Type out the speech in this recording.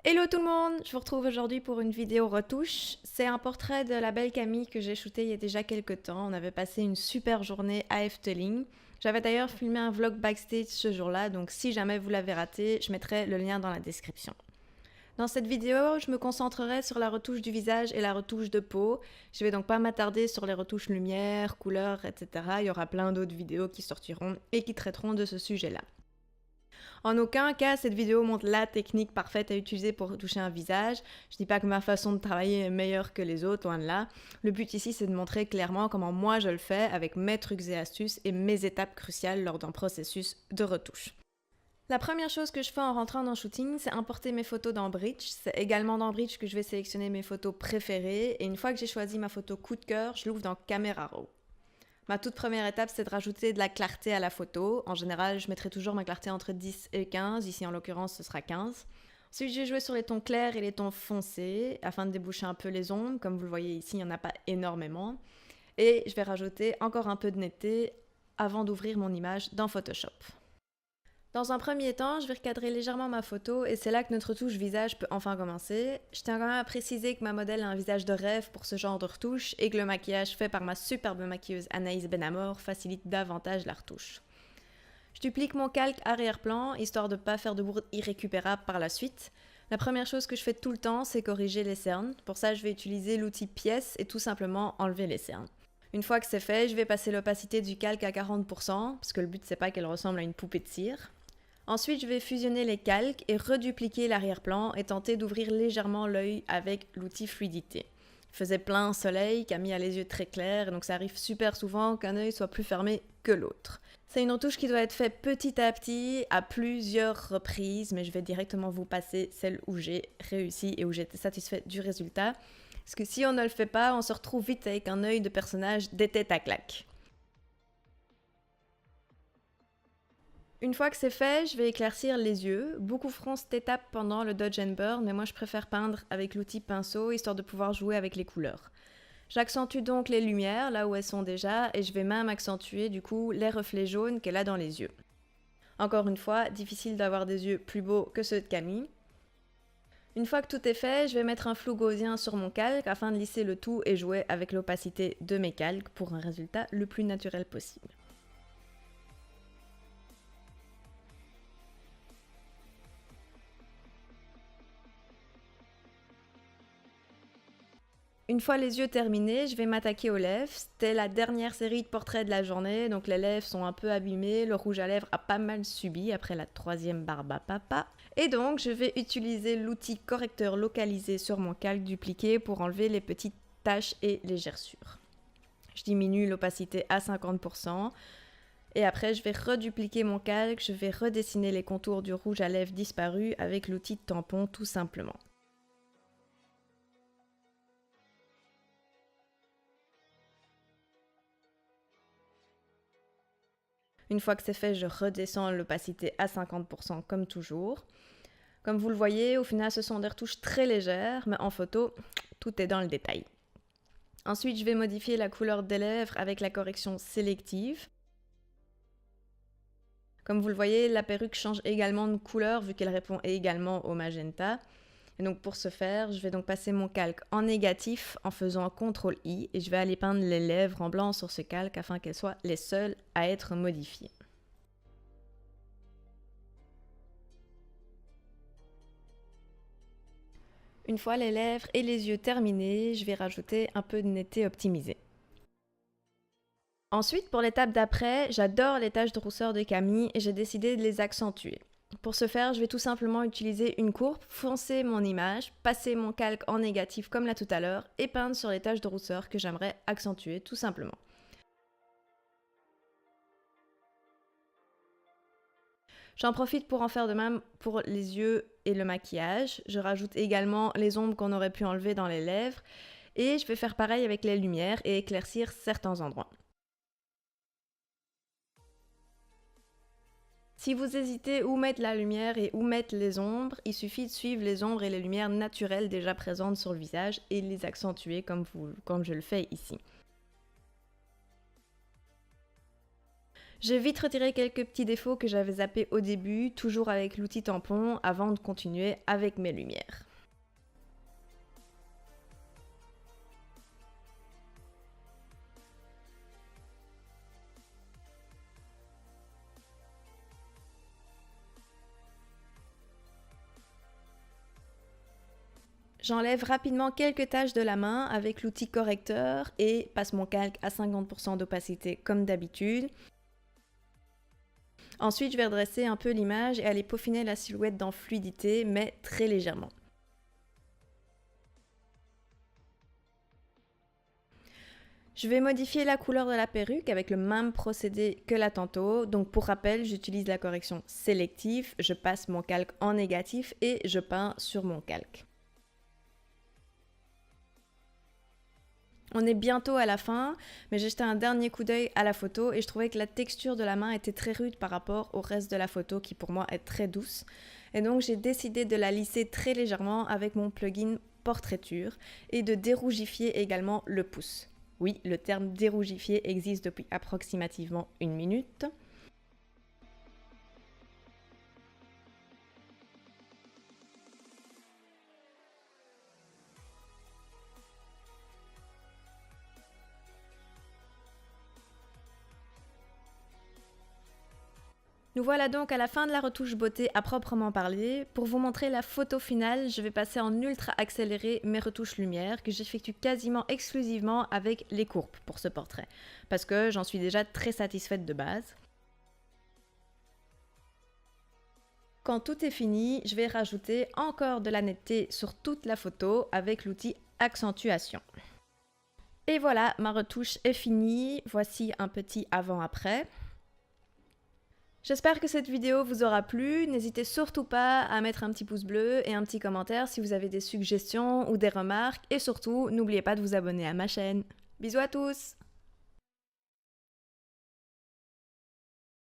Hello tout le monde, je vous retrouve aujourd'hui pour une vidéo retouche. C'est un portrait de la belle Camille que j'ai shooté il y a déjà quelques temps. On avait passé une super journée à Efteling. J'avais d'ailleurs filmé un vlog backstage ce jour-là, donc si jamais vous l'avez raté, je mettrai le lien dans la description. Dans cette vidéo, je me concentrerai sur la retouche du visage et la retouche de peau. Je vais donc pas m'attarder sur les retouches lumière, couleurs, etc. Il y aura plein d'autres vidéos qui sortiront et qui traiteront de ce sujet-là. En aucun cas, cette vidéo montre la technique parfaite à utiliser pour retoucher un visage. Je dis pas que ma façon de travailler est meilleure que les autres, loin de là. Le but ici, c'est de montrer clairement comment moi je le fais avec mes trucs et astuces et mes étapes cruciales lors d'un processus de retouche. La première chose que je fais en rentrant dans shooting, c'est importer mes photos dans Bridge. C'est également dans Bridge que je vais sélectionner mes photos préférées. Et une fois que j'ai choisi ma photo coup de cœur, je l'ouvre dans Camera Raw. Ma toute première étape, c'est de rajouter de la clarté à la photo. En général, je mettrai toujours ma clarté entre 10 et 15. Ici, en l'occurrence, ce sera 15. Ensuite, je vais jouer sur les tons clairs et les tons foncés afin de déboucher un peu les ombres. Comme vous le voyez ici, il n'y en a pas énormément. Et je vais rajouter encore un peu de netteté avant d'ouvrir mon image dans Photoshop. Dans un premier temps, je vais recadrer légèrement ma photo et c'est là que notre retouche visage peut enfin commencer. Je tiens quand même à préciser que ma modèle a un visage de rêve pour ce genre de retouche et que le maquillage fait par ma superbe maquilleuse Anaïs Benamor facilite davantage la retouche. Je duplique mon calque arrière-plan histoire de ne pas faire de bourde irrécupérable par la suite. La première chose que je fais tout le temps, c'est corriger les cernes. Pour ça, je vais utiliser l'outil pièce et tout simplement enlever les cernes. Une fois que c'est fait, je vais passer l'opacité du calque à 40%, parce que le but c'est pas qu'elle ressemble à une poupée de cire. Ensuite, je vais fusionner les calques et redupliquer l'arrière-plan et tenter d'ouvrir légèrement l'œil avec l'outil fluidité. Il faisait plein soleil, Camille a les yeux très clairs, et donc ça arrive super souvent qu'un œil soit plus fermé que l'autre. C'est une retouche qui doit être faite petit à petit, à plusieurs reprises, mais je vais directement vous passer celle où j'ai réussi et où j'étais satisfaite du résultat. Parce que si on ne le fait pas, on se retrouve vite avec un œil de personnage des têtes à claques. Une fois que c'est fait, je vais éclaircir les yeux. Beaucoup feront cette étape pendant le Dodge and Burn, mais moi je préfère peindre avec l'outil pinceau, histoire de pouvoir jouer avec les couleurs. J'accentue donc les lumières, là où elles sont déjà, et je vais même accentuer du coup les reflets jaunes qu'elle a dans les yeux. Encore une fois, difficile d'avoir des yeux plus beaux que ceux de Camille. Une fois que tout est fait, je vais mettre un flou gaussien sur mon calque afin de lisser le tout et jouer avec l'opacité de mes calques pour un résultat le plus naturel possible. Une fois les yeux terminés, je vais m'attaquer aux lèvres. C'était la dernière série de portraits de la journée, donc les lèvres sont un peu abîmées, le rouge à lèvres a pas mal subi après la troisième barbe à papa. Et donc je vais utiliser l'outil correcteur localisé sur mon calque dupliqué pour enlever les petites taches et les gerçures. Je diminue l'opacité à 50%. Et après, je vais redupliquer mon calque, je vais redessiner les contours du rouge à lèvres disparu avec l'outil de tampon tout simplement. Une fois que c'est fait, je redescends l'opacité à 50% comme toujours. Comme vous le voyez, au final, ce sont des retouches très légères, mais en photo, tout est dans le détail. Ensuite, je vais modifier la couleur des lèvres avec la correction sélective. Comme vous le voyez, la perruque change également de couleur vu qu'elle répond également au magenta. Et donc pour ce faire, je vais donc passer mon calque en négatif en faisant CTRL-I et je vais aller peindre les lèvres en blanc sur ce calque afin qu'elles soient les seules à être modifiées. Une fois les lèvres et les yeux terminés, je vais rajouter un peu de netteté optimisé. Ensuite, pour l'étape d'après, j'adore les taches de rousseur de Camille et j'ai décidé de les accentuer. Pour ce faire, je vais tout simplement utiliser une courbe, foncer mon image, passer mon calque en négatif comme là tout à l'heure et peindre sur les taches de rousseur que j'aimerais accentuer tout simplement. J'en profite pour en faire de même pour les yeux et le maquillage. Je rajoute également les ombres qu'on aurait pu enlever dans les lèvres et je vais faire pareil avec les lumières et éclaircir certains endroits. Si vous hésitez où mettre la lumière et où mettre les ombres, il suffit de suivre les ombres et les lumières naturelles déjà présentes sur le visage et les accentuer comme je le fais ici. J'ai vite retiré quelques petits défauts que j'avais zappés au début, toujours avec l'outil tampon, avant de continuer avec mes lumières. J'enlève rapidement quelques taches de la main avec l'outil correcteur et passe mon calque à 50% d'opacité comme d'habitude. Ensuite, je vais redresser un peu l'image et aller peaufiner la silhouette dans fluidité, mais très légèrement. Je vais modifier la couleur de la perruque avec le même procédé que là tantôt. Donc pour rappel, j'utilise la correction sélective, je passe mon calque en négatif et je peins sur mon calque. On est bientôt à la fin, mais j'ai jeté un dernier coup d'œil à la photo et je trouvais que la texture de la main était très rude par rapport au reste de la photo qui pour moi est très douce. Et donc j'ai décidé de la lisser très légèrement avec mon plugin Portraiture et de dérougifier également le pouce. Oui, le terme dérougifier existe depuis approximativement 1 minute. Nous voilà donc à la fin de la retouche beauté à proprement parler. Pour vous montrer la photo finale, je vais passer en ultra accéléré mes retouches lumière que j'effectue quasiment exclusivement avec les courbes pour ce portrait, parce que j'en suis déjà très satisfaite de base. Quand tout est fini, je vais rajouter encore de la netteté sur toute la photo avec l'outil accentuation. Et voilà, ma retouche est finie. Voici un petit avant-après. J'espère que cette vidéo vous aura plu, n'hésitez surtout pas à mettre un petit pouce bleu et un petit commentaire si vous avez des suggestions ou des remarques et surtout n'oubliez pas de vous abonner à ma chaîne. Bisous à tous!